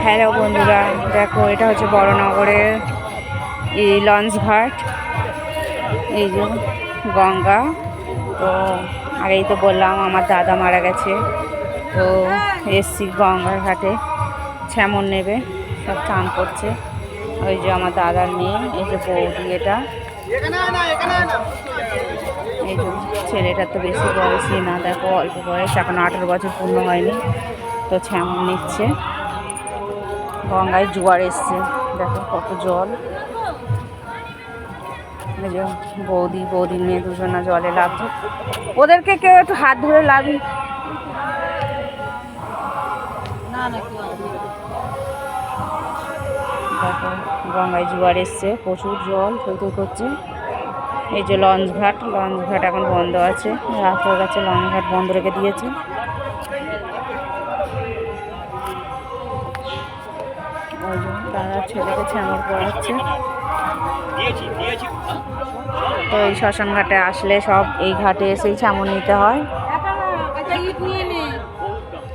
Hello বন্ধুরা, দেখো এটা হচ্ছে বড়নগরের এই লঞ্চ ঘাট। এই যে গঙ্গা। তো আগেই তো বললাম আমার দাদা মারা গেছে, তো এসছি গঙ্গার ঘাটে ছ্যামন নেবে, সব চান করছে। ওই যে আমার দাদার মেয়ে, এই যে বৌদি, এটা এই যে ছেলেটার তো বেশি বয়সই না, দেখো অল্প বয়স, এখন 18 বছর পূর্ণ হয়নি। তো ছ্যামন নিচ্ছে, গঙ্গায় জোয়ার এসছে, দেখো কত জল। এই যে বৌদির মেয়ে দুজনা জলে লাভছে, ওদেরকে কেউ একটু হাত ধরে লাভি। দেখো গঙ্গায় জোয়ার এসছে, প্রচুর জল থই করছে। এই যে লঞ্চ ঘাট এখন বন্ধ আছে, রাত হয়ে গেছে, লঞ্চ ঘাট বন্ধ রেখে দিয়েছে। ওই যে দাদার ছেলেকে ছ্যামর পড়াচ্ছে। তো এই শ্মশান ঘাটে আসলে সব এই ঘাটে এসেই ছ্যামর নিতে হয়।